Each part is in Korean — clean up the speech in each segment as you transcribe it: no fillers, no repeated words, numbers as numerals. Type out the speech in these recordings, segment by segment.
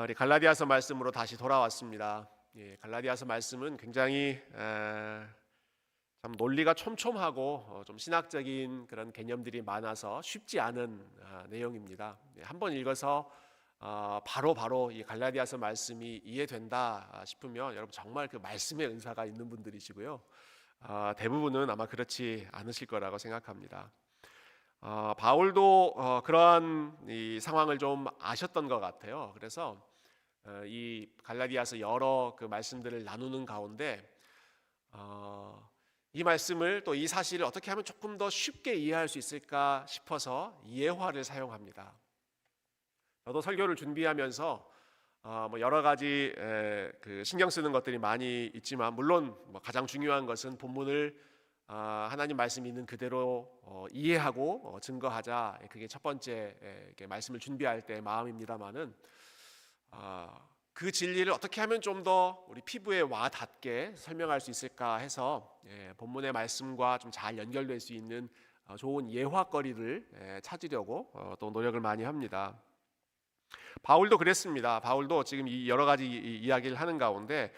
우리 갈라디아서 말씀으로 다시 돌아왔습니다. 갈라디아서 말씀은 굉장히 참 논리가 촘촘하고 좀 신학적인 그런 개념들이 많아서 쉽지 않은 내용입니다. 한번 읽어서 바로 이 갈라디아서 말씀이 이해된다 싶으면 여러분 정말 그 말씀의 은사가 있는 분들이시고요. 대부분은 아마 그렇지 않으실 거라고 생각합니다. 바울도 그러한 이 상황을 좀 아셨던 것 같아요. 그래서 이 갈라디아서 여러 그 말씀들을 나누는 가운데 이 말씀을 또 이 사실을 어떻게 하면 조금 더 쉽게 이해할 수 있을까 싶어서 예화를 사용합니다. 저도 설교를 준비하면서 뭐 여러 가지 그 신경 쓰는 것들이 많이 있지만 물론 뭐 가장 중요한 것은 본문을 하나님 말씀이 있는 그대로 이해하고 증거하자. 그게 첫 번째 말씀을 준비할 때 마음입니다만은 그 진리를 어떻게 하면 좀 더 우리 피부에 와 닿게 설명할 수 있을까 해서 본문의 말씀과 좀 잘 연결될 수 있는 좋은 예화거리를 찾으려고 또 노력을 많이 합니다. 바울도 그랬습니다. 바울도 지금 이 여러 가지 이야기를 하는 가운데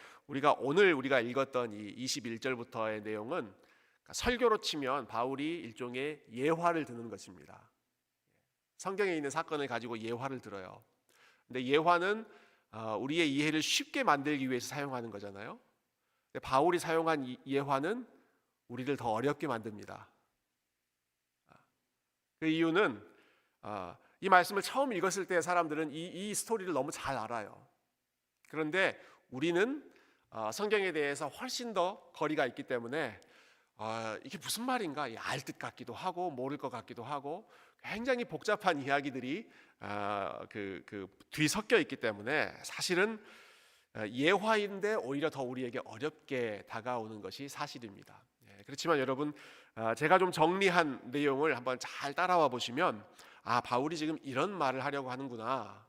오늘 우리가 읽었던 이 21절부터의 내용은 설교로 치면 바울이 일종의 예화를 듣는 것입니다. 성경에 있는 사건을 가지고 예화를 들어요. 근데 예화는 우리의 이해를 쉽게 만들기 위해서 사용하는 거잖아요. 근데 바울이 사용한 예화는 우리를 더 어렵게 만듭니다. 그 이유는 이 말씀을 처음 읽었을 때 사람들은 이 스토리를 너무 잘 알아요. 그런데 우리는 성경에 대해서 훨씬 더 거리가 있기 때문에 이게 무슨 말인가 알 듯 같기도 하고 모를 것 같기도 하고 굉장히 복잡한 이야기들이 뒤섞여 있기 때문에 사실은 예화인데 오히려 더 우리에게 어렵게 다가오는 것이 사실입니다. 그렇지만 여러분 제가 좀 정리한 내용을 한번 잘 따라와 보시면 바울이 지금 이런 말을 하려고 하는구나,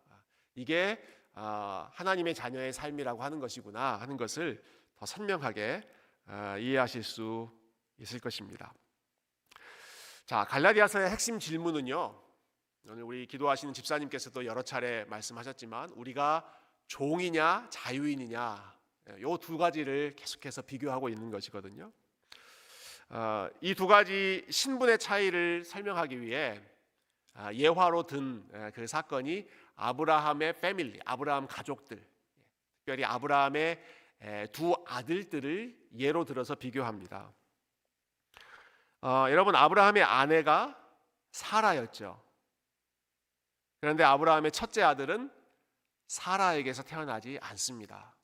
이게 하나님의 자녀의 삶이라고 하는 것이구나 하는 것을 더 선명하게 이해하실 수 있을 것입니다. 자, 갈라디아서의 핵심 질문은요, 오늘 우리 기도하시는 집사님께서도 여러 차례 말씀하셨지만 우리가 종이냐 자유인이냐 이 두 가지를 계속해서 비교하고 있는 것이거든요. 이 두 가지 신분의 차이를 설명하기 위해 예화로 든 그 사건이 아브라함의 패밀리, 아브라함 가족들, 특별히 아브라함의 두 아들들을 예로 들어서 비교합니다. 여러분, 아브라함의 아내가 사라였죠. 그런데 아브라함의 첫째 아들은 사라에게서 태어나지 않습니다.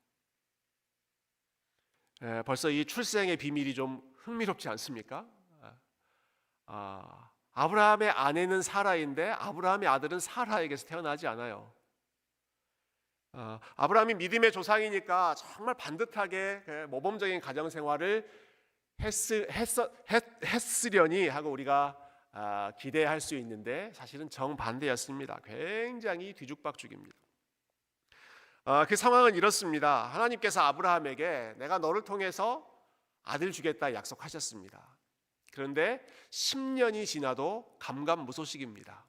벌써 이 출생의 비밀이 좀 흥미롭지 않습니까? 아브라함의 아내는 사라인데 아브라함의 아들은 사라에게서 태어나지 않아요. 아브라함이 믿음의 조상이니까 정말 반듯하게 모범적인 가정생활을 했으려니 하고 우리가 기대할 수 있는데 사실은 정반대였습니다. 굉장히 뒤죽박죽입니다. 그 상황은 이렇습니다. 하나님께서 아브라함에게 내가 너를 통해서 아들 주겠다 약속하셨습니다. 그런데 10년이 지나도 감감무소식입니다.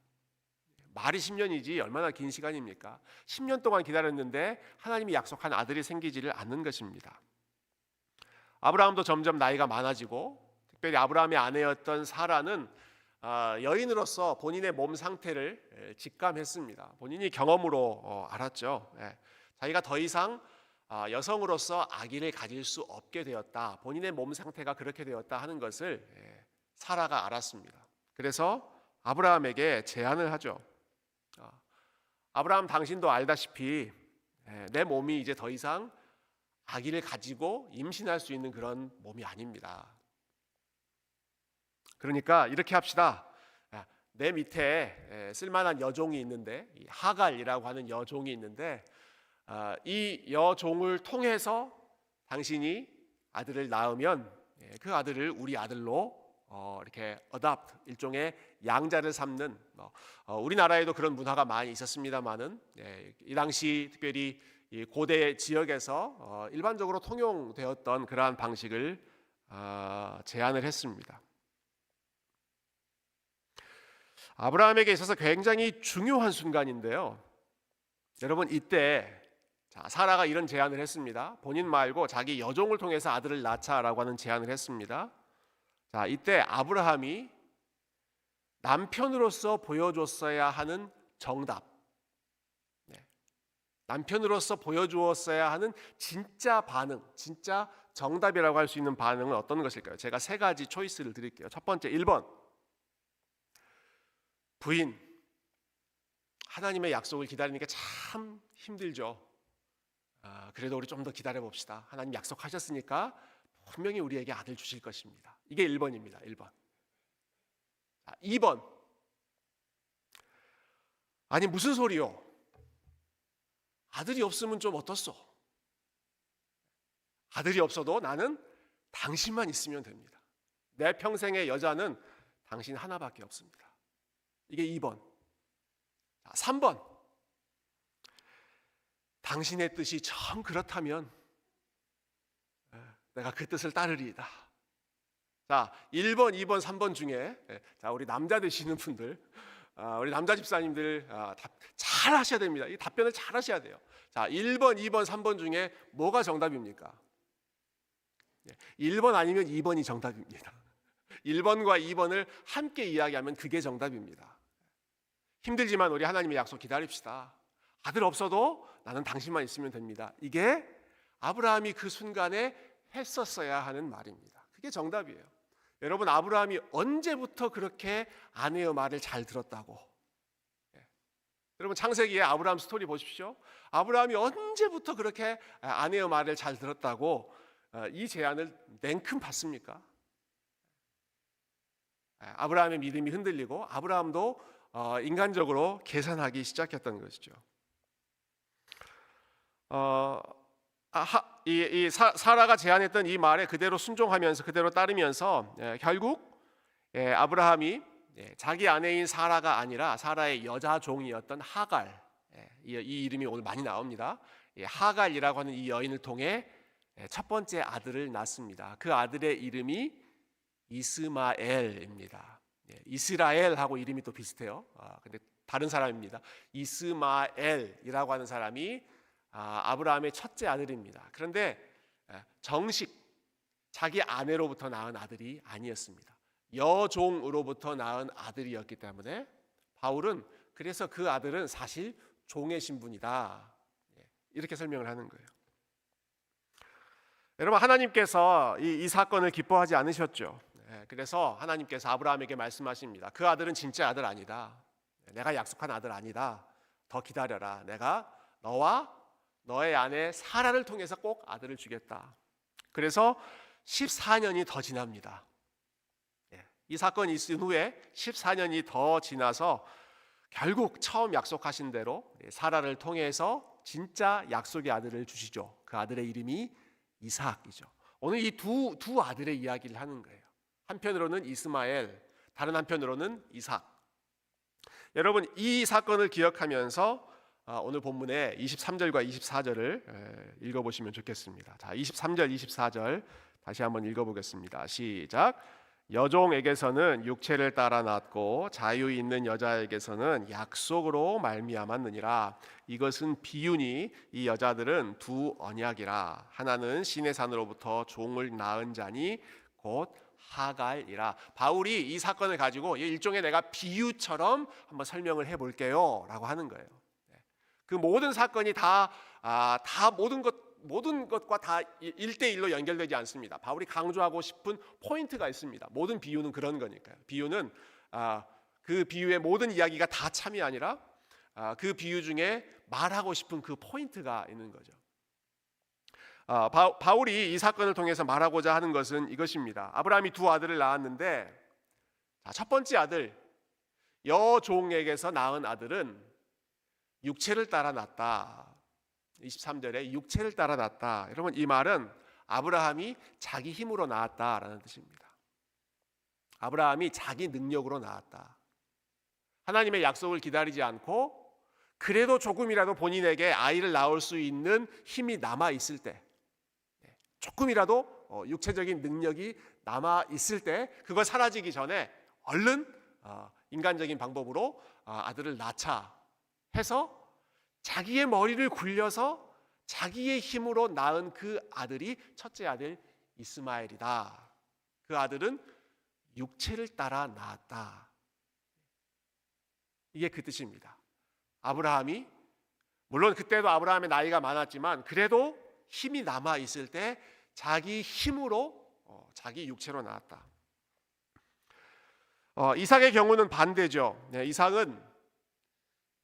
말이 10년이지 얼마나 긴 시간입니까? 10년 동안 기다렸는데 하나님이 약속한 아들이 생기지를 않는 것입니다. 아브라함도 점점 나이가 많아지고 특별히 아브라함의 아내였던 사라는 여인으로서 본인의 몸 상태를 직감했습니다. 본인이 경험으로 알았죠. 자기가 더 이상 여성으로서 아기를 가질 수 없게 되었다, 본인의 몸 상태가 그렇게 되었다 하는 것을 사라가 알았습니다. 그래서 아브라함에게 제안을 하죠. 아브라함, 당신도 알다시피 내 몸이 이제 더 이상 아기를 가지고 임신할 수 있는 그런 몸이 아닙니다. 그러니까 이렇게 합시다. 내 밑에 쓸만한 여종이 있는데, 하갈이라고 하는 여종이 있는데 이 여종을 통해서 당신이 아들을 낳으면 그 아들을 우리 아들로 이렇게 adopt, 일종의 양자를 삼는, 우리나라에도 그런 문화가 많이 있었습니다만은 이 당시 특별히 이 고대 지역에서 일반적으로 통용되었던 그러한 방식을 제안을 했습니다. 아브라함에게 있어서 굉장히 중요한 순간인데요. 여러분 이때 사라가 이런 제안을 했습니다. 본인 말고 자기 여종을 통해서 아들을 낳자라고 하는 제안을 했습니다. 자, 이때 아브라함이 남편으로서 보여줬어야 하는 정답, 남편으로서 보여주었어야 하는 진짜 반응, 진짜 정답이라고 할 수 있는 반응은 어떤 것일까요? 제가 세 가지 초이스를 드릴게요. 첫 번째, 1번. 부인, 하나님의 약속을 기다리는 게 참 힘들죠. 그래도 우리 좀 더 기다려 봅시다. 하나님 약속하셨으니까 분명히 우리에게 아들 주실 것입니다. 이게 1번입니다. 1번. 2번. 아니 무슨 소리요? 아들이 없으면 좀 어떻소? 아들이 없어도 나는 당신만 있으면 됩니다. 내 평생의 여자는 당신 하나밖에 없습니다. 이게 2번. 3번. 당신의 뜻이 참 그렇다면 내가 그 뜻을 따르리이다. 자, 1번, 2번, 3번 중에 우리 남자 되시는 분들, 우리 남자 집사님들 잘 하셔야 됩니다. 이 답변을 잘 하셔야 돼요. 자, 1번, 2번, 3번 중에 뭐가 정답입니까? 1번 아니면 2번이 정답입니다. 1번과 2번을 함께 이야기하면 그게 정답입니다. 힘들지만 우리 하나님의 약속 기다립시다. 아들 없어도 나는 당신만 있으면 됩니다. 이게 아브라함이 그 순간에 했었어야 하는 말입니다. 그게 정답이에요. 여러분, 아브라함이 언제부터 그렇게 아내의 말을 잘 들었다고? 여러분, 창세기의 아브라함 스토리 보십시오. 아브라함이 언제부터 그렇게 아내의 말을 잘 들었다고 이 제안을 냉큼 받습니까? 아브라함의 믿음이 흔들리고 아브라함도 인간적으로 계산하기 시작했던 것이죠. 사라가 제안했던 이 말에 그대로 순종하면서 그대로 따르면서 결국 아브라함이 자기 아내인 사라가 아니라 사라의 여자 종이었던 하갈, 이 이름이 오늘 많이 나옵니다. 하갈이라고 하는 이 여인을 통해 첫 번째 아들을 낳습니다. 그 아들의 이름이 이스마엘입니다. 이스라엘하고 이름이 또 비슷해요. 근데 다른 사람입니다. 이스마엘이라고 하는 사람이 아브라함의 첫째 아들입니다. 그런데 정식 자기 아내로부터 낳은 아들이 아니었습니다. 여종으로부터 낳은 아들이었기 때문에 바울은 그래서 그 아들은 사실 종의 신분이다, 이렇게 설명을 하는 거예요. 여러분, 하나님께서 이 사건을 기뻐하지 않으셨죠. 그래서 하나님께서 아브라함에게 말씀하십니다. 그 아들은 진짜 아들 아니다. 내가 약속한 아들 아니다. 더 기다려라. 내가 너와 너의 아내 사라를 통해서 꼭 아들을 주겠다. 그래서 14년이 더 지납니다. 이 사건이 있은 후에 14년이 더 지나서 결국 처음 약속하신 대로 사라를 통해서 진짜 약속의 아들을 주시죠. 그 아들의 이름이 이삭이죠. 오늘 이 두 아들의 이야기를 하는 거예요. 한편으로는 이스마엘, 다른 한편으로는 이삭. 여러분, 이 사건을 기억하면서 오늘 본문의 23절과 24절을 읽어보시면 좋겠습니다. 자, 23절, 24절 다시 한번 읽어보겠습니다. 시작. 여종에게서는 육체를 따라 낳고 자유 있는 여자에게서는 약속으로 말미암았느니라. 이것은 비유니 이 여자들은 두 언약이라. 하나는 신의 산으로부터 종을 낳은 자니 곧 하갈이라. 바울이 이 사건을 가지고 일종의 내가 비유처럼 한번 설명을 해볼게요 라고 하는 거예요. 그 모든 사건이 다 모든 것과 다 1대1로 연결되지 않습니다. 바울이 강조하고 싶은 포인트가 있습니다. 모든 비유는 그런 거니까요. 비유는 그 비유의 모든 이야기가 다 참이 아니라 그 비유 중에 말하고 싶은 그 포인트가 있는 거죠. 바울이 이 사건을 통해서 말하고자 하는 것은 이것입니다. 아브라함이 두 아들을 낳았는데 첫 번째 아들, 여종에게서 낳은 아들은 육체를 따라 낳았다. 23절에 육체를 따라 낳았다. 여러분, 이 말은 아브라함이 자기 힘으로 낳았다라는 뜻입니다. 아브라함이 자기 능력으로 낳았다. 하나님의 약속을 기다리지 않고 그래도 조금이라도 본인에게 아이를 낳을 수 있는 힘이 남아 있을 때, 조금이라도 육체적인 능력이 남아 있을 때, 그거 사라지기 전에 얼른 인간적인 방법으로 아들을 낳자 해서 자기의 머리를 굴려서 자기의 힘으로 낳은 그 아들이 첫째 아들 이스마엘이다. 그 아들은 육체를 따라 낳았다. 이게 그 뜻입니다. 아브라함이, 물론 그때도 아브라함의 나이가 많았지만 그래도 힘이 남아 있을 때 자기 힘으로 자기 육체로 낳았다. 이삭의 경우는 반대죠. 이삭은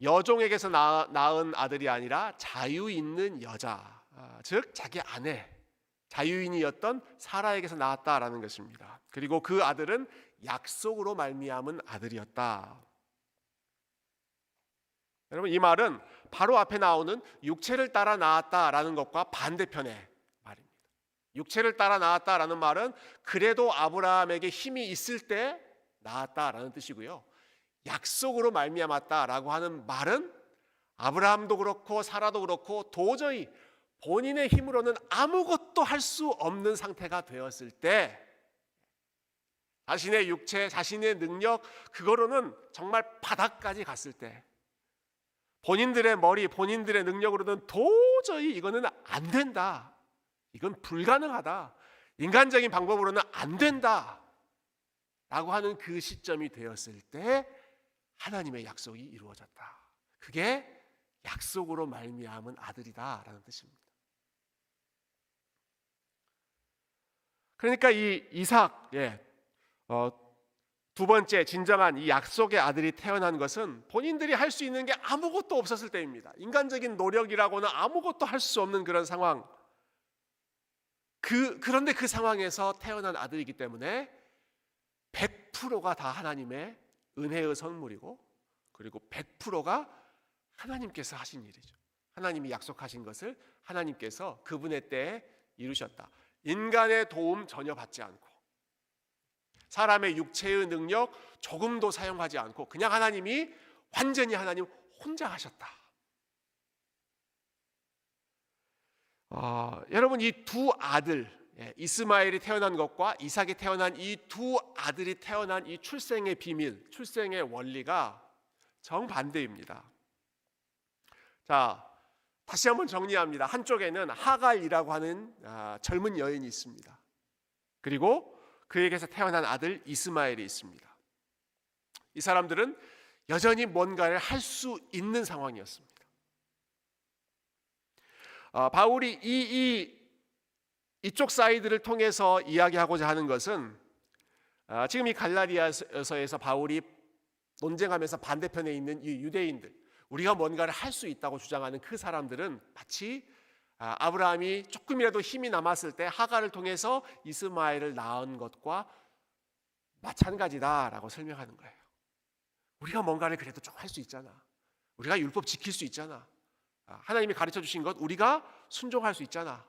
여종에게서 낳은 아들이 아니라 자유 있는 여자, 즉 자기 아내, 자유인이었던 사라에게서 낳았다라는 것입니다. 그리고 그 아들은 약속으로 말미암은 아들이었다. 여러분, 이 말은 바로 앞에 나오는 육체를 따라 낳았다라는 것과 반대편의 말입니다. 육체를 따라 낳았다라는 말은 그래도 아브라함에게 힘이 있을 때 낳았다라는 뜻이고요. 약속으로 말미암았다라고 하는 말은 아브라함도 그렇고 사라도 그렇고 도저히 본인의 힘으로는 아무것도 할 수 없는 상태가 되었을 때, 자신의 육체, 자신의 능력, 그거로는 정말 바닥까지 갔을 때, 본인들의 머리, 본인들의 능력으로는 도저히 이거는 안 된다, 이건 불가능하다, 인간적인 방법으로는 안 된다 라고 하는 그 시점이 되었을 때 하나님의 약속이 이루어졌다. 그게 약속으로 말미암은 아들이다라는 뜻입니다. 그러니까 이 이삭, 두 번째 진정한 이 약속의 아들이 태어난 것은 본인들이 할 수 있는 게 아무것도 없었을 때입니다. 인간적인 노력이라고는 아무것도 할 수 없는 그런 상황. 그런데 그 상황에서 태어난 아들이기 때문에 100%가 다 하나님의 은혜의 선물이고, 그리고 100%가 하나님께서 하신 일이죠. 하나님이 약속하신 것을 하나님께서 그분의 때에 이루셨다. 인간의 도움 전혀 받지 않고, 사람의 육체의 능력 조금도 사용하지 않고 그냥 하나님이 완전히 하나님 혼자 하셨다. 여러분, 이 두 아들, 이스마엘이 태어난 것과 이삭이 태어난 이 두 아들이 태어난 이 출생의 비밀, 출생의 원리가 정반대입니다. 자, 다시 한번 정리합니다. 한쪽에는 하갈이라고 하는 젊은 여인이 있습니다. 그리고 그에게서 태어난 아들 이스마엘이 있습니다. 이 사람들은 여전히 뭔가를 할 수 있는 상황이었습니다. 바울이 이쪽 사이드를 통해서 이야기하고자 하는 것은, 지금 이 갈라디아서에서 바울이 논쟁하면서 반대편에 있는 이 유대인들, 우리가 뭔가를 할 수 있다고 주장하는 그 사람들은 마치 아브라함이 조금이라도 힘이 남았을 때 하갈을 통해서 이스마엘을 낳은 것과 마찬가지다라고 설명하는 거예요. 우리가 뭔가를 그래도 좀 할 수 있잖아. 우리가 율법 지킬 수 있잖아. 하나님이 가르쳐 주신 것 우리가 순종할 수 있잖아.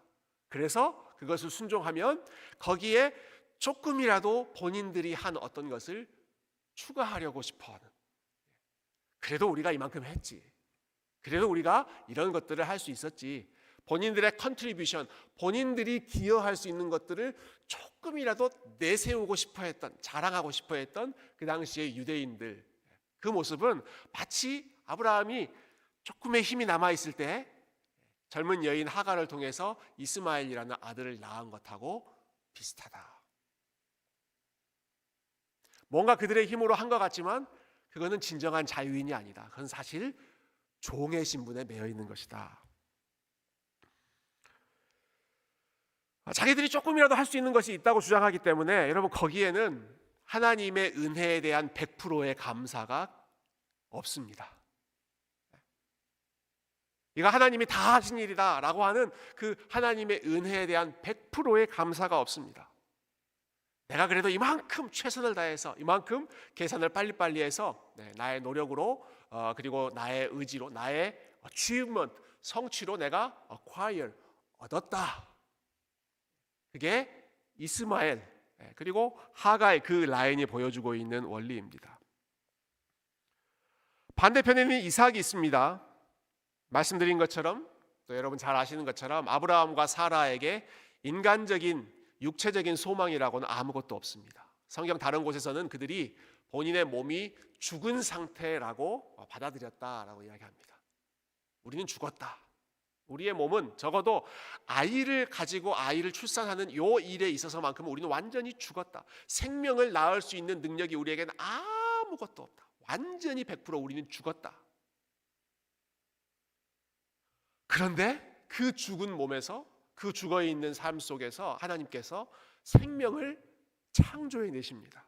그래서 그것을 순종하면 거기에 조금이라도 본인들이 한 어떤 것을 추가하려고 싶어하는, 그래도 우리가 이만큼 했지, 그래도 우리가 이런 것들을 할 수 있었지, 본인들의 컨트리뷰션, 본인들이 기여할 수 있는 것들을 조금이라도 내세우고 싶어 했던, 자랑하고 싶어 했던 그 당시의 유대인들, 그 모습은 마치 아브라함이 조금의 힘이 남아있을 때 젊은 여인 하갈을 통해서 이스마엘이라는 아들을 낳은 것하고 비슷하다. 뭔가 그들의 힘으로 한 것 같지만 그거는 진정한 자유인이 아니다. 그건 사실 종의 신분에 매여 있는 것이다. 자기들이 조금이라도 할 수 있는 것이 있다고 주장하기 때문에 여러분, 거기에는 하나님의 은혜에 대한 100%의 감사가 없습니다. 이거 하나님이 다 하신 일이다 라고 하는 그 하나님의 은혜에 대한 100%의 감사가 없습니다. 내가 그래도 이만큼 최선을 다해서, 이만큼 계산을 빨리빨리 해서 나의 노력으로, 그리고 나의 의지로, 나의 achievement, 성취로 내가 acquire, 얻었다. 그게 이스마엘, 그리고 하갈, 그 라인이 보여주고 있는 원리입니다. 반대편에는 이삭이 있습니다. 말씀드린 것처럼, 또 여러분 잘 아시는 것처럼 아브라함과 사라에게 인간적인, 육체적인 소망이라고는 아무것도 없습니다. 성경 다른 곳에서는 그들이 본인의 몸이 죽은 상태라고 받아들였다라고 이야기합니다. 우리는 죽었다. 우리의 몸은 적어도 아이를 가지고 아이를 출산하는 요 일에 있어서만큼은 우리는 완전히 죽었다. 생명을 낳을 수 있는 능력이 우리에게는 아무것도 없다. 완전히 100% 우리는 죽었다. 그런데 그 죽은 몸에서, 그 죽어있는 삶 속에서 하나님께서 생명을 창조해 내십니다.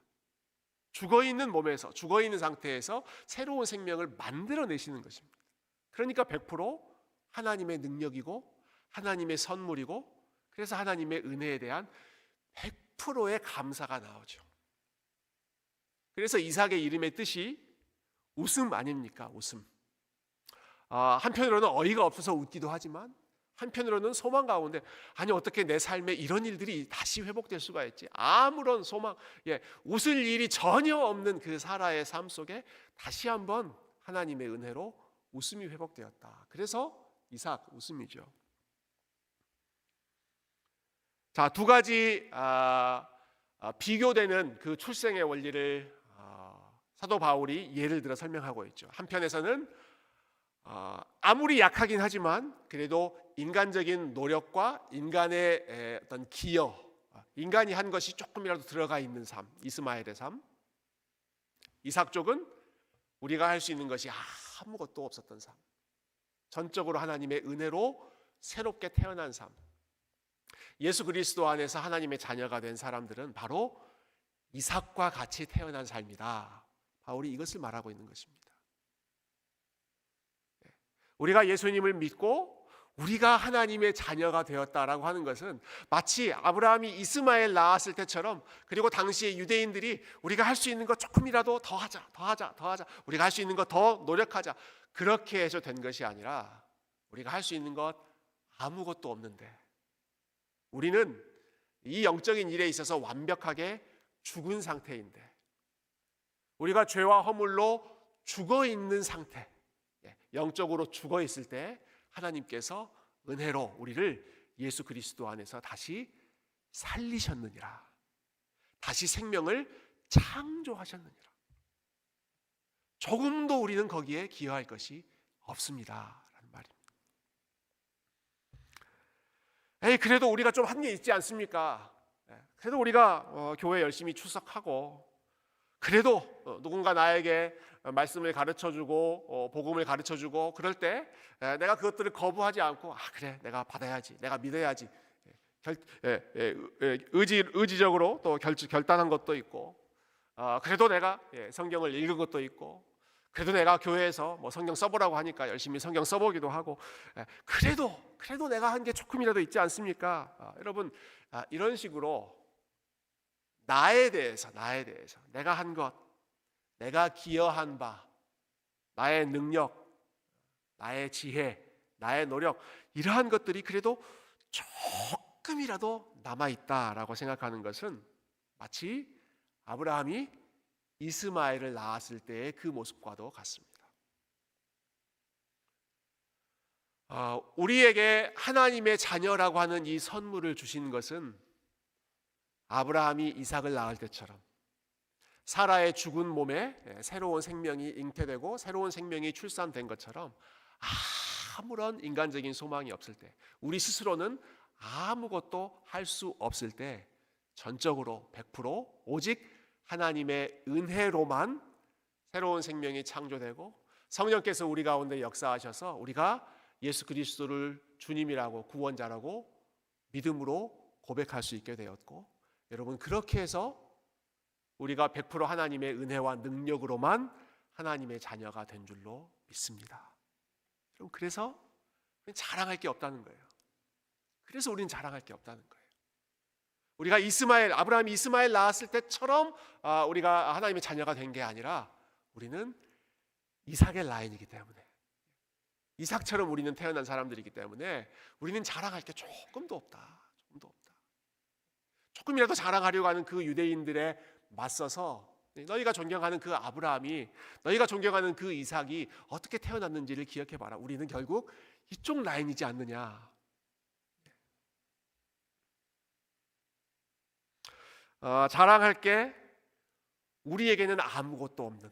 죽어있는 몸에서, 죽어있는 상태에서 새로운 생명을 만들어내시는 것입니다. 그러니까 100% 하나님의 능력이고 하나님의 선물이고, 그래서 하나님의 은혜에 대한 100%의 감사가 나오죠. 그래서 이삭의 이름의 뜻이 웃음 아닙니까? 웃음. 한편으로는 어이가 없어서 웃기도 하지만 한편으로는 소망 가운데, 아니 어떻게 내 삶에 이런 일들이 다시 회복될 수가 있지? 아무런 소망, 웃을 일이 전혀 없는 그 사라의 삶 속에 다시 한번 하나님의 은혜로 웃음이 회복되었다. 그래서 이삭 웃음이죠. 자, 두 가지 비교되는 그 출생의 원리를 사도 바울이 예를 들어 설명하고 있죠. 한편에서는 아무리 약하긴 하지만 그래도 인간적인 노력과 인간의 어떤 기여, 인간이 한 것이 조금이라도 들어가 있는 삶, 이스마엘의 삶. 이삭 쪽은 우리가 할 수 있는 것이 아무것도 없었던 삶, 전적으로 하나님의 은혜로 새롭게 태어난 삶. 예수 그리스도 안에서 하나님의 자녀가 된 사람들은 바로 이삭과 같이 태어난 삶이다. 바울이 이것을 말하고 있는 것입니다. 우리가 예수님을 믿고 우리가 하나님의 자녀가 되었다라고 하는 것은 마치 아브라함이 이스마엘 낳았을 때처럼, 그리고 당시의 유대인들이 우리가 할 수 있는 것 조금이라도 더 하자, 우리가 할 수 있는 것 더 노력하자, 그렇게 해서 된 것이 아니라 우리가 할 수 있는 것 아무것도 없는데, 우리는 이 영적인 일에 있어서 완벽하게 죽은 상태인데, 우리가 죄와 허물로 죽어 있는 상태, 영적으로 죽어 있을 때 하나님께서 은혜로 우리를 예수 그리스도 안에서 다시 살리셨느니라. 다시 생명을 창조하셨느니라. 조금도 우리는 거기에 기여할 것이 없습니다 라는 말입니다. 그래도 우리가 좀 한 게 있지 않습니까? 그래도 우리가 교회 열심히 출석하고, 그래도 누군가 나에게 말씀을 가르쳐주고 복음을 가르쳐주고 그럴 때 내가 그것들을 거부하지 않고, 그래 내가 받아야지, 내가 믿어야지, 의지적으로 또 결단한 것도 있고, 그래도 내가 성경을 읽은 것도 있고, 그래도 내가 교회에서 뭐 성경 써보라고 하니까 열심히 성경 써보기도 하고, 그래도 내가 한 게 조금이라도 있지 않습니까? 여러분, 이런 식으로 나에 대해서 내가 한 것, 내가 기여한 바, 나의 능력, 나의 지혜, 나의 노력, 이러한 것들이 그래도 조금이라도 남아있다라고 생각하는 것은 마치 아브라함이 이스마엘을 낳았을 때의 그 모습과도 같습니다. 우리에게 하나님의 자녀라고 하는 이 선물을 주신 것은 아브라함이 이삭을 낳을 때처럼 사라의 죽은 몸에 새로운 생명이 잉태되고 새로운 생명이 출산된 것처럼 아무런 인간적인 소망이 없을 때, 우리 스스로는 아무것도 할 수 없을 때 전적으로 100% 오직 하나님의 은혜로만 새로운 생명이 창조되고, 성령께서 우리 가운데 역사하셔서 우리가 예수 그리스도를 주님이라고, 구원자라고 믿음으로 고백할 수 있게 되었고, 여러분, 그렇게 해서 우리가 100% 하나님의 은혜와 능력으로만 하나님의 자녀가 된 줄로 믿습니다. 그래서 자랑할 게 없다는 거예요. 그래서 우리는 자랑할 게 없다는 거예요. 우리가 아브라함이 이스마엘 낳았을 때처럼 우리가 하나님의 자녀가 된 게 아니라, 우리는 이삭의 라인이기 때문에, 이삭처럼 우리는 태어난 사람들이기 때문에 우리는 자랑할 게 조금도 없다. 조금이라도 자랑하려고 하는 그 유대인들에 맞서서 너희가 존경하는 그 아브라함이, 너희가 존경하는 그 이삭이 어떻게 태어났는지를 기억해봐라. 우리는 결국 이쪽 라인이지 않느냐. 자랑할 게 우리에게는 아무것도 없는,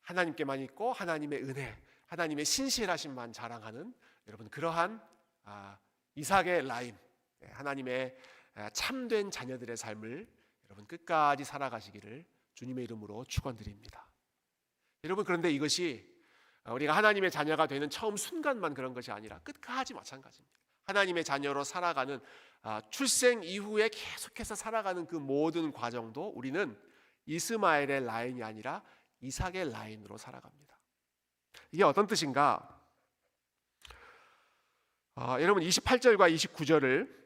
하나님께만 있고 하나님의 은혜, 하나님의 신실하심만 자랑하는 여러분 그러한 이삭의 라인, 하나님의 참된 자녀들의 삶을 여러분 끝까지 살아가시기를 주님의 이름으로 축원드립니다. 여러분 그런데 이것이 우리가 하나님의 자녀가 되는 처음 순간만 그런 것이 아니라 끝까지 마찬가지입니다. 하나님의 자녀로 살아가는 출생 이후에 계속해서 살아가는 그 모든 과정도 우리는 이스마엘의 라인이 아니라 이삭의 라인으로 살아갑니다. 이게 어떤 뜻인가? 여러분 28절과 29절을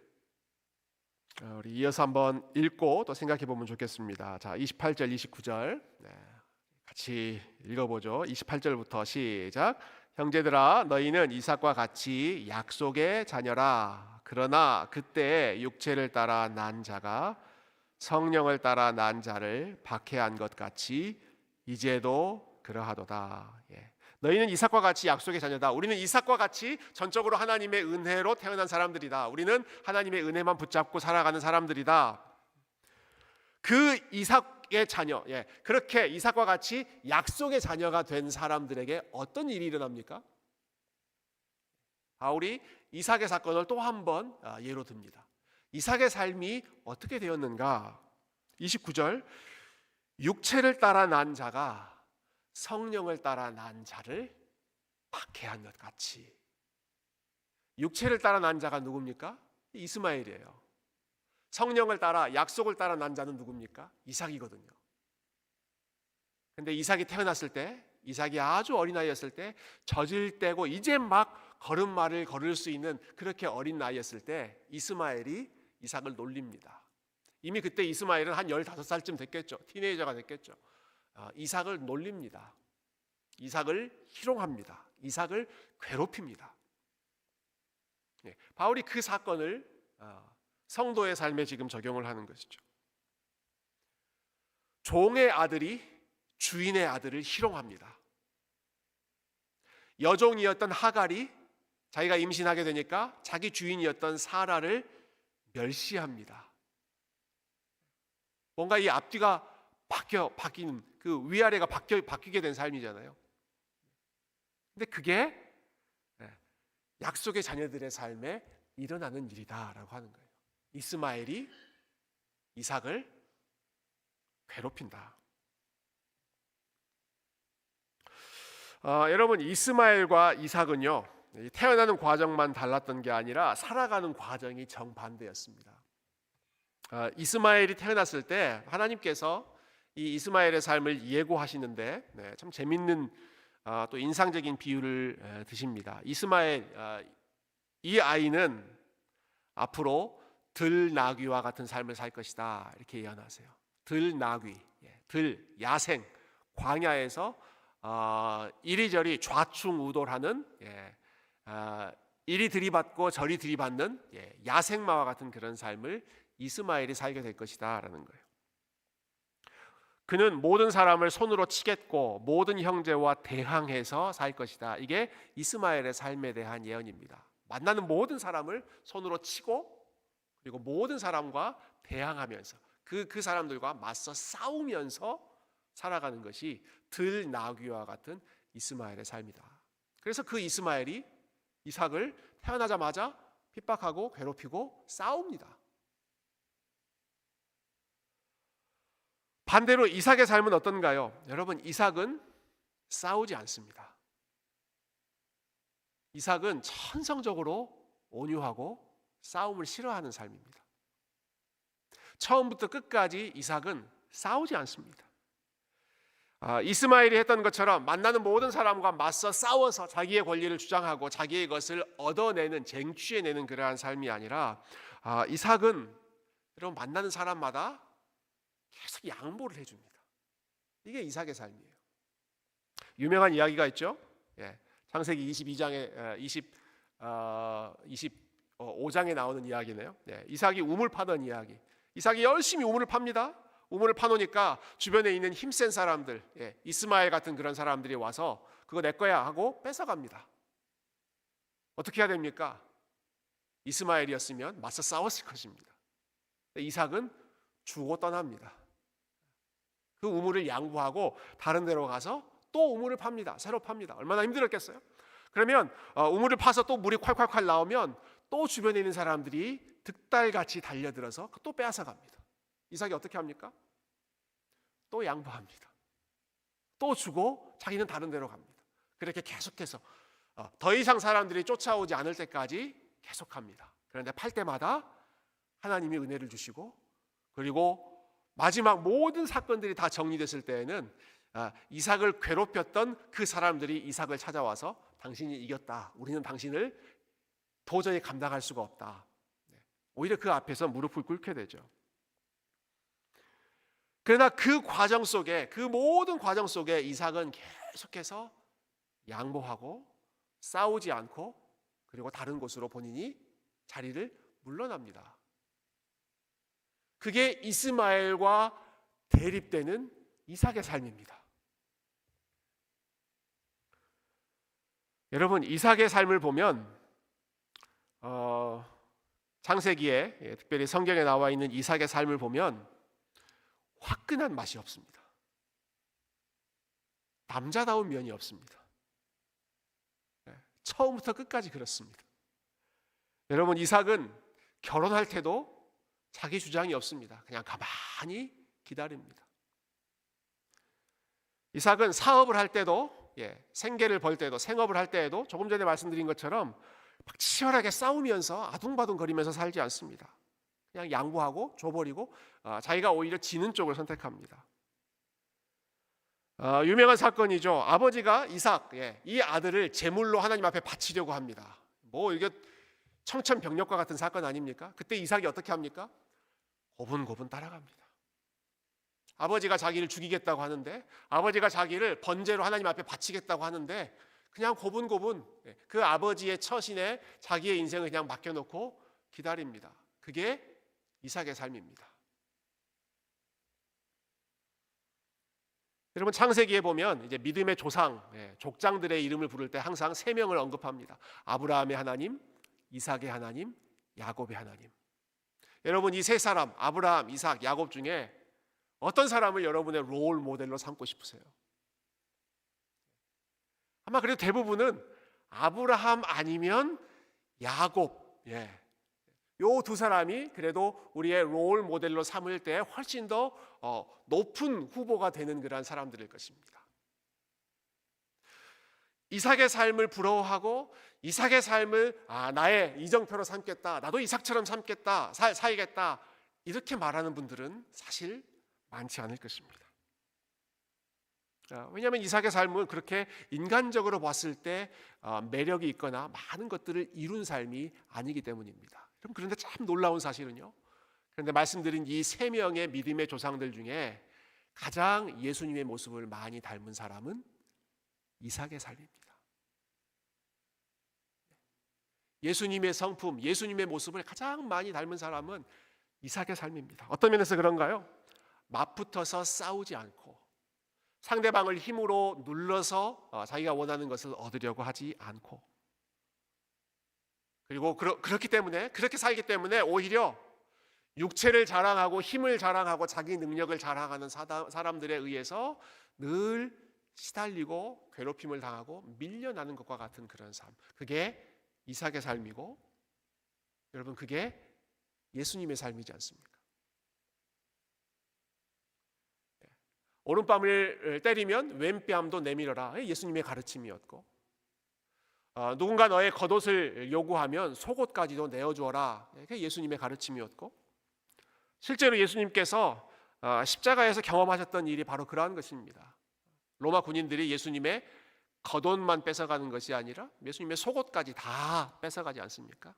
우리 이어서 한번 읽고 또 생각해 보면 좋겠습니다. 자, 28절, 29절 같이 읽어보죠. 28절부터 시작. 형제들아, 너희는 이삭과 같이 약속의 자녀라. 그러나 그때 육체를 따라 난 자가 성령을 따라 난 자를 박해한 것 같이 이제도 그러하도다. 너희는 이삭과 같이 약속의 자녀다. 우리는 이삭과 같이 전적으로 하나님의 은혜로 태어난 사람들이다. 우리는 하나님의 은혜만 붙잡고 살아가는 사람들이다. 그 이삭의 자녀, 그렇게 이삭과 같이 약속의 자녀가 된 사람들에게 어떤 일이 일어납니까? 바울이 이삭의 사건을 또 한 번 예로 듭니다. 이삭의 삶이 어떻게 되었는가? 29절, 육체를 따라 난 자가 성령을 따라 난 자를 박해한 것 같이. 육체를 따라 난 자가 누굽니까? 이스마엘이에요. 성령을 따라 약속을 따라 난 자는 누굽니까? 이삭이거든요. 근데 이삭이 태어났을 때, 이삭이 아주 어린아이였을 때, 젖을 떼고 이제 막 걸음마를 걸을 수 있는 그렇게 어린 나이였을 때 이스마엘이 이삭을 놀립니다. 이미 그때 이스마엘은 한 15살쯤 됐겠죠. 티네이저가 됐겠죠. 이삭을 놀립니다. 이삭을 희롱합니다. 이삭을 괴롭힙니다. 바울이 그 사건을 성도의 삶에 지금 적용을 하는 것이죠. 종의 아들이 주인의 아들을 희롱합니다. 여종이었던 하갈이 자기가 임신하게 되니까 자기 주인이었던 사라를 멸시합니다. 뭔가 이 앞뒤가 바뀌는 그 위아래가 바뀌게 된 삶이잖아요. 근데 그게 약속의 자녀들의 삶에 일어나는 일이다라고 하는 거예요. 이스마엘이 이삭을 괴롭힌다. 여러분 이스마엘과 이삭은요 태어나는 과정만 달랐던 게 아니라 살아가는 과정이 정반대였습니다. 이스마엘이 태어났을 때 하나님께서 이 이스마엘의 삶을 예고하시는데 참 재밌는 또 인상적인 비유를 드십니다. 이스마엘 이 아이는 앞으로 들나귀와 같은 삶을 살 것이다 이렇게 예언하세요. 들나귀, 야생, 광야에서 이리저리 좌충우돌하는 이리 들이받고 저리 들이받는 야생마와 같은 그런 삶을 이스마엘이 살게 될 것이다 라는 거예요. 그는 모든 사람을 손으로 치겠고 모든 형제와 대항해서 살 것이다. 이게 이스마엘의 삶에 대한 예언입니다. 만나는 모든 사람을 손으로 치고 그리고 모든 사람과 대항하면서 그 사람들과 맞서 싸우면서 살아가는 것이 들나귀와 같은 이스마엘의 삶이다. 그래서 그 이스마엘이 이삭을 태어나자마자 핍박하고 괴롭히고 싸웁니다. 반대로 이삭의 삶은 어떤가요? 여러분 이삭은 싸우지 않습니다. 이삭은 천성적으로 온유하고 싸움을 싫어하는 삶입니다. 처음부터 끝까지 이삭은 싸우지 않습니다. 이스마엘이 했던 것처럼 만나는 모든 사람과 맞서 싸워서 자기의 권리를 주장하고 자기의 것을 얻어내는 쟁취해내는 그러한 삶이 아니라 이삭은 여러분 만나는 사람마다 계속 양보를 해줍니다. 이게 이삭의 삶이에요. 유명한 이야기가 있죠. 창세기 22장에 25장에 나오는 이야기네요. 이삭이 우물 파던 이야기. 이삭이 열심히 우물을 팝니다. 우물을 파놓으니까 주변에 있는 힘센 사람들, 이스마엘 같은 그런 사람들이 와서 그거 내 거야 하고 뺏어갑니다. 어떻게 해야 됩니까? 이스마엘이었으면 맞서 싸웠을 것입니다. 이삭은 주고 떠납니다. 그 우물을 양보하고 다른 데로 가서 또 우물을 팝니다. 새로 팝니다. 얼마나 힘들었겠어요? 그러면 우물을 파서 또 물이 콸콸콸 나오면 또 주변에 있는 사람들이 득달같이 달려들어서 또 빼앗아 갑니다. 이삭이 어떻게 합니까? 또 양보합니다. 또 주고 자기는 다른 데로 갑니다. 그렇게 계속해서 더 이상 사람들이 쫓아오지 않을 때까지 계속합니다. 그런데 팔 때마다 하나님이 은혜를 주시고, 그리고 마지막 모든 사건들이 다 정리됐을 때에는 이삭을 괴롭혔던 그 사람들이 이삭을 찾아와서 당신이 이겼다. 우리는 당신을 도저히 감당할 수가 없다. 오히려 그 앞에서 무릎을 꿇게 되죠. 그러나 그 과정 속에, 그 모든 과정 속에 이삭은 계속해서 양보하고 싸우지 않고, 그리고 다른 곳으로 본인이 자리를 물러납니다. 그게 이스마엘과 대립되는 이삭의 삶입니다. 여러분, 이삭의 삶을 보면 창세기에, 특별히 성경에 나와 있는 이삭의 삶을 보면 화끈한 맛이 없습니다. 남자다운 면이 없습니다. 처음부터 끝까지 그렇습니다. 여러분, 이삭은 결혼할 때도 자기 주장이 없습니다. 그냥 가만히 기다립니다. 이삭은 사업을 할 때도, 생계를 벌 때도, 생업을 할 때에도 조금 전에 말씀드린 것처럼 막 치열하게 싸우면서 아둥바둥거리면서 살지 않습니다. 그냥 양보하고 줘버리고 자기가 오히려 지는 쪽을 선택합니다. 유명한 사건이죠. 아버지가 이삭, 이 아들을 제물로 하나님 앞에 바치려고 합니다. 뭐 이게 청천벽력과 같은 사건 아닙니까? 그때 이삭이 어떻게 합니까? 고분고분 따라갑니다. 아버지가 자기를 죽이겠다고 하는데, 아버지가 자기를 번제로 하나님 앞에 바치겠다고 하는데, 그냥 고분고분 그 아버지의 처신에 자기의 인생을 그냥 맡겨놓고 기다립니다. 그게 이삭의 삶입니다. 여러분, 창세기에 보면 이제 믿음의 조상, 족장들의 이름을 부를 때 항상 세 명을 언급합니다. 아브라함의 하나님, 이삭의 하나님, 야곱의 하나님. 여러분, 이 세 사람, 아브라함, 이삭, 야곱 중에 어떤 사람을 여러분의 롤 모델로 삼고 싶으세요? 아마 그래도 대부분은 아브라함 아니면 야곱, 요 두 사람이 그래도 우리의 롤 모델로 삼을 때 훨씬 더 높은 후보가 되는 그런 사람들일 것입니다. 이삭의 삶을 부러워하고 이삭의 삶을 나의 이정표로 삼겠다, 나도 이삭처럼 삼겠다, 살겠다, 이렇게 말하는 분들은 사실 많지 않을 것입니다. 왜냐하면 이삭의 삶은 그렇게 인간적으로 봤을 때 매력이 있거나 많은 것들을 이룬 삶이 아니기 때문입니다. 그런데 참 놀라운 사실은요, 그런데 말씀드린 이 세 명의 믿음의 조상들 중에 가장 예수님의 모습을 많이 닮은 사람은 이삭의 삶입니다. 예수님의 성품, 예수님의 모습을 가장 많이 닮은 사람은 이삭의 삶입니다. 어떤 면에서 그런가요? 맞붙어서 싸우지 않고, 상대방을 힘으로 눌러서 자기가 원하는 것을 얻으려고 하지 않고, 그리고 그렇기 때문에, 그렇게 살기 때문에 오히려 육체를 자랑하고 힘을 자랑하고 자기 능력을 자랑하는 사람들에 의해서 늘 시달리고 괴롭힘을 당하고 밀려나는 것과 같은 그런 삶, 그게 이삭의 삶이고, 여러분, 그게 예수님의 삶이지 않습니까? 오른뺨을 때리면 왼뺨도 내밀어라, 예수님의 가르침이었고, 누군가 너의 겉옷을 요구하면 속옷까지도 내어주어라, 그게 예수님의 가르침이었고, 실제로 예수님께서 십자가에서 경험하셨던 일이 바로 그러한 것입니다. 로마 군인들이 예수님의 겉옷만 뺏어가는 것이 아니라 예수님의 속옷까지 다 뺏어가지 않습니까?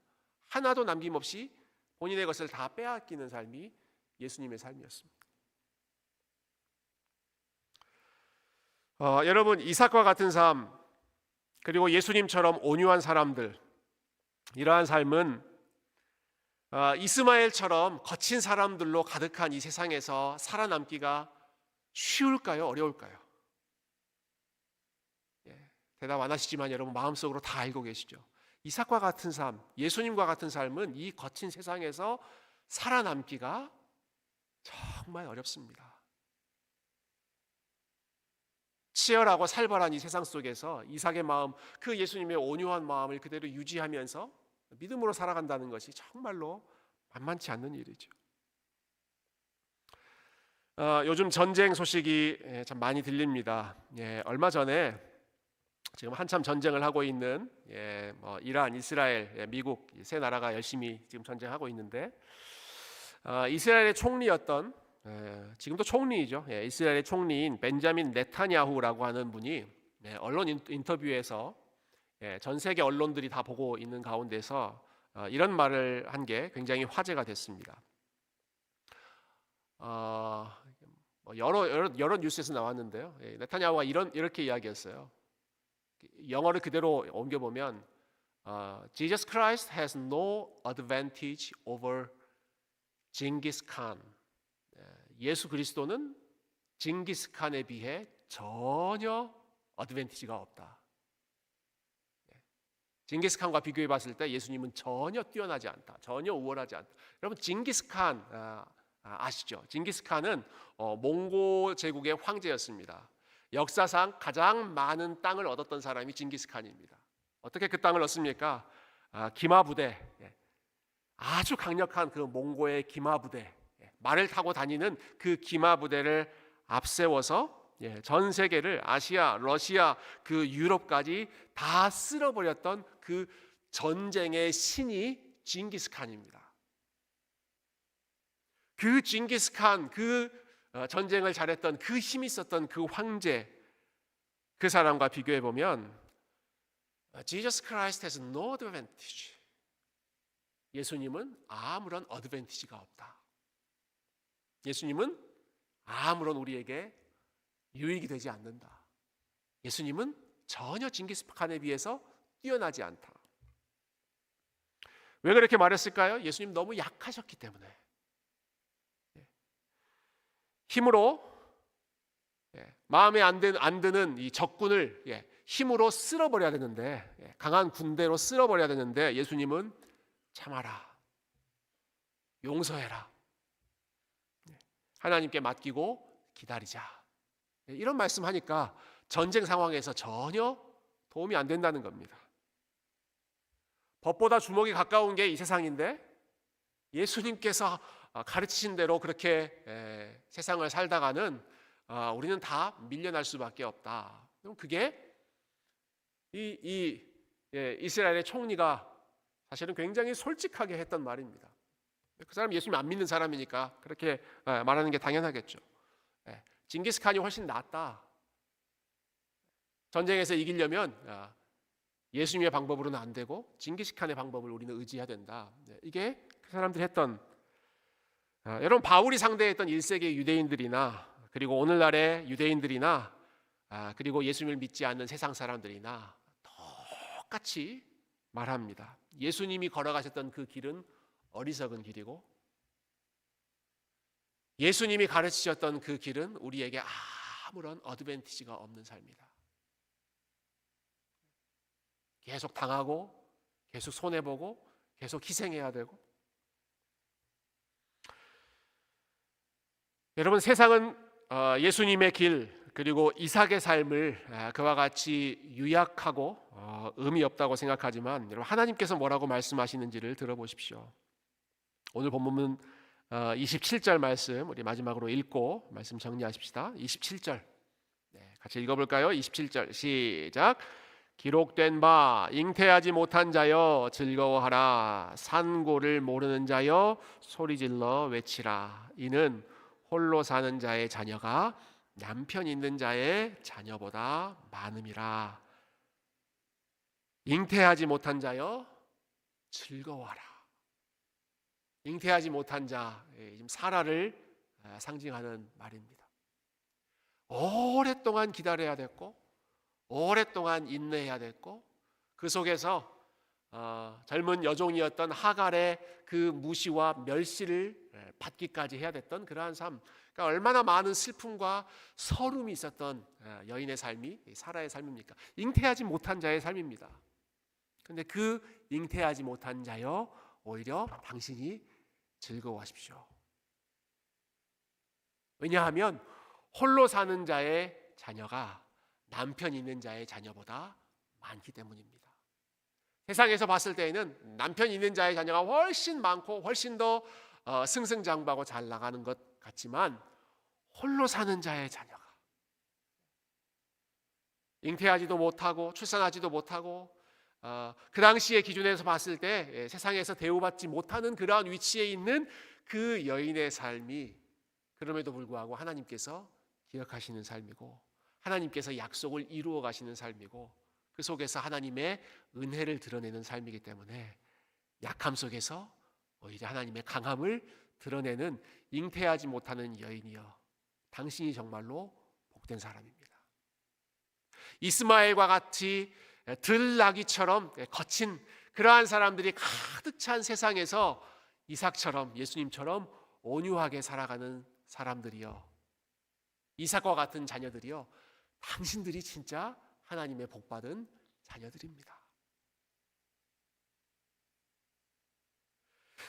하나도 남김없이 본인의 것을 다 빼앗기는 삶이 예수님의 삶이었습니다. 여러분, 이삭과 같은 삶, 그리고 예수님처럼 온유한 사람들, 이러한 삶은 이스마엘처럼 거친 사람들로 가득한 이 세상에서 살아남기가 쉬울까요? 어려울까요? 대답 안 하시지만 여러분 마음속으로 다 알고 계시죠. 이삭과 같은 삶, 예수님과 같은 삶은 이 거친 세상에서 살아남기가 정말 어렵습니다. 치열하고 살벌한 이 세상 속에서 이삭의 마음, 그 예수님의 온유한 마음을 그대로 유지하면서 믿음으로 살아간다는 것이 정말로 만만치 않는 일이죠. 요즘 전쟁 소식이 참 많이 들립니다. 얼마 전에 지금 한참 전쟁을 하고 있는 이란, 이스라엘, 미국 세 나라가 열심히 지금 전쟁하고 있는데 이스라엘의 총리였던 지금도 총리이죠. 이스라엘의 총리인 벤자민 네타냐후라고 하는 분이 언론 인터뷰에서 전 세계 언론들이 다 보고 있는 가운데서 이런 말을 한 게 굉장히 화제가 됐습니다. 여러 뉴스에서 나왔는데요. 네타냐후가 이렇게 이야기했어요. 영어를 그대로 옮겨보면 Jesus Christ has no advantage over 징기스 칸. 예수 그리스도는 징기스 칸에 비해 전혀 어드밴티지가 없다. 징기스 칸과 비교해 봤을 때 예수님은 전혀 뛰어나지 않다. 전혀 우월하지 않다. 여러분 징기스 칸 아시죠? 징기스 칸은 몽고 제국의 황제였습니다. 역사상 가장 많은 땅을 얻었던 사람이 징기스 칸입니다. 어떻게 그 땅을 얻습니까? 기마 부대, 아주 강력한 그 몽고의 기마 부대, 말을 타고 다니는 그 기마 부대를 앞세워서 전 세계를 아시아, 러시아, 그 유럽까지 다 쓸어버렸던 그 전쟁의 신이 징기스칸입니다. 그 징기스칸, 그 전쟁을 잘했던 그 힘 있었던 그 황제, 그 사람과 비교해 보면 Jesus Christ has no advantage. 예수님은 아무런 어드밴티지가 없다. 예수님은 아무런 우리에게 유익이 되지 않는다. 예수님은 전혀 징기스칸에 비해서 뛰어나지 않다. 왜 그렇게 말했을까요? 예수님 너무 약하셨기 때문에. 힘으로 마음에 안 드는 이 적군을 힘으로 쓸어버려야 되는데, 강한 군대로 쓸어버려야 되는데 예수님은 참아라, 용서해라, 하나님께 맡기고 기다리자, 이런 말씀하니까 전쟁 상황에서 전혀 도움이 안 된다는 겁니다. 법보다 주먹이 가까운 게 이 세상인데 예수님께서 가르치신 대로 그렇게 세상을 살다가는 우리는 다 밀려날 수밖에 없다. 그럼 그게 이스라엘의 총리가 사실은 굉장히 솔직하게 했던 말입니다. 그 사람 예수님 안 믿는 사람이니까 그렇게 말하는 게 당연하겠죠. 징기스칸이 훨씬 낫다. 전쟁에서 이기려면 예수님의 방법으로는 안 되고 징기스칸의 방법을 우리는 의지해야 된다. 이게 그 사람들이 했던, 여러분 바울이 상대했던 1세기 유대인들이나 그리고 오늘날의 유대인들이나 그리고 예수님을 믿지 않는 세상 사람들이나 똑같이 말합니다. 예수님이 걸어가셨던 그 길은 어리석은 길이고 예수님이 가르치셨던 그 길은 우리에게 아무런 어드밴티지가 없는 삶이다. 계속 당하고 계속 손해보고 계속 희생해야 되고. 여러분 세상은 예수님의 길 그리고 이삭의 삶을 그와 같이 유약하고 의미 없다고 생각하지만 여러분 하나님께서 뭐라고 말씀하시는지를 들어보십시오. 오늘 본문은 27절 말씀 우리 마지막으로 읽고 말씀 정리하십시다. 27절 같이 읽어볼까요? 27절 시작. 기록된 바 잉태하지 못한 자여 즐거워하라. 산고를 모르는 자여 소리질러 외치라. 이는 홀로 사는 자의 자녀가 남편 있는 자의 자녀보다 많음이라. 잉태하지 못한 자여 즐거워하라. 잉태하지 못한 자, 지금 사라를 상징하는 말입니다. 오랫동안 기다려야 됐고 오랫동안 인내해야 됐고 그 속에서 젊은 여종이었던 하갈의 그 무시와 멸시를 받기까지 해야 됐던 그러한 삶, 그러니까 얼마나 많은 슬픔과 서름이 있었던 여인의 삶이 사라의 삶입니까? 잉태하지 못한 자의 삶입니다. 그런데 그 잉태하지 못한 자여 오히려 당신이 즐거워하십시오. 왜냐하면 홀로 사는 자의 자녀가 남편 있는 자의 자녀보다 많기 때문입니다. 세상에서 봤을 때에는 남편 있는 자의 자녀가 훨씬 많고 훨씬 더 승승장구하고 잘 나가는 것 같지만, 홀로 사는 자의 자녀가 잉태하지도 못하고 출산하지도 못하고 그 당시의 기준에서 봤을 때 세상에서 대우받지 못하는 그러한 위치에 있는 그 여인의 삶이, 그럼에도 불구하고 하나님께서 기억하시는 삶이고 하나님께서 약속을 이루어 가시는 삶이고, 그 속에서 하나님의 은혜를 드러내는 삶이기 때문에 약함 속에서 오히려 하나님의 강함을 드러내는 잉태하지 못하는 여인이여, 당신이 정말로 복된 사람입니다. 이스마엘과 같이 들나귀처럼 거친 그러한 사람들이 가득 찬 세상에서 이삭처럼, 예수님처럼 온유하게 살아가는 사람들이여, 이삭과 같은 자녀들이여, 당신들이 진짜 하나님의 복받은 자녀들입니다.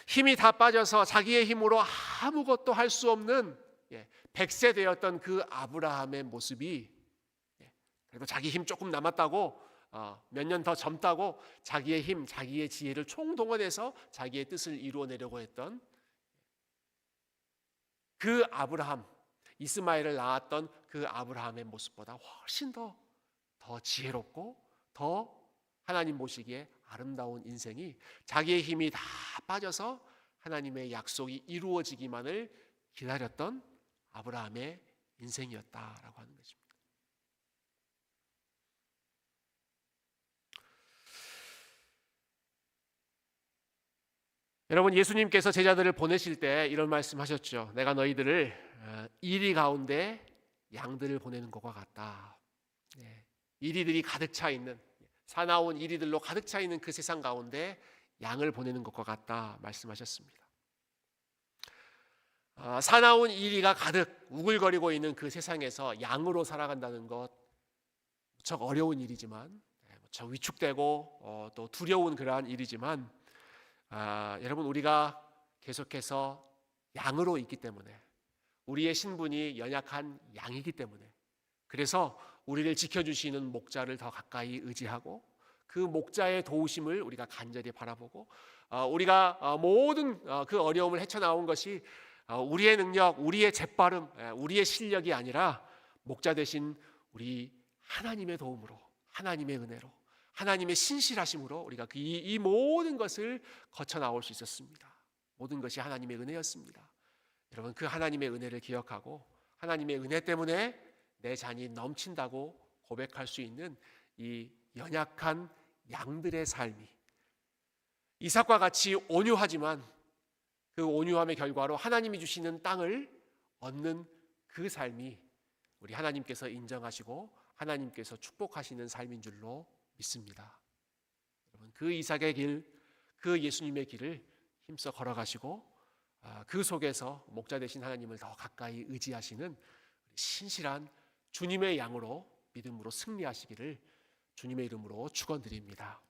힘이 다 빠져서 자기의 힘으로 아무것도 할 수 없는 100세 되었던 그 아브라함의 모습이, 그래도 자기 힘 조금 남았다고, 몇 년 더 젊다고 자기의 힘, 자기의 지혜를 총동원해서 자기의 뜻을 이루어내려고 했던 그 아브라함, 이스마엘을 낳았던 그 아브라함의 모습보다 훨씬 더 지혜롭고 더 하나님 보시기에 아름다운 인생이, 자기의 힘이 다 빠져서 하나님의 약속이 이루어지기만을 기다렸던 아브라함의 인생이었다라고 하는 것입니다. 여러분, 예수님께서 제자들을 보내실 때 이런 말씀하셨죠. 내가 너희들을 이리 가운데 양들을 보내는 것과 같다. 이리들이 가득 차 있는, 사나운 이리들로 가득 차 있는 그 세상 가운데 양을 보내는 것과 같다 말씀하셨습니다. 사나운 이리가 가득 우글거리고 있는 그 세상에서 양으로 살아간다는 것, 무척 어려운 일이지만, 무척 위축되고 또 두려운 그러한 일이지만, 여러분, 우리가 계속해서 양으로 있기 때문에, 우리의 신분이 연약한 양이기 때문에, 그래서 우리를 지켜주시는 목자를 더 가까이 의지하고 그 목자의 도우심을 우리가 간절히 바라보고, 우리가 모든 그 어려움을 헤쳐나온 것이 우리의 능력, 우리의 재빠름, 우리의 실력이 아니라 목자 되신 우리 하나님의 도움으로, 하나님의 은혜로, 하나님의 신실하심으로 우리가 이 모든 것을 거쳐 나올 수 있었습니다. 모든 것이 하나님의 은혜였습니다. 여러분, 그 하나님의 은혜를 기억하고 하나님의 은혜 때문에 내 잔이 넘친다고 고백할 수 있는 이 연약한 양들의 삶이, 이삭과 같이 온유하지만 그 온유함의 결과로 하나님이 주시는 땅을 얻는 그 삶이 우리 하나님께서 인정하시고 하나님께서 축복하시는 삶인 줄로 믿습니다. 여러분, 그 이삭의 길, 그 예수님의 길을 힘써 걸어가시고 그 속에서 목자 되신 하나님을 더 가까이 의지하시는 신실한 주님의 양으로 믿음으로 승리하시기를 주님의 이름으로 축원드립니다.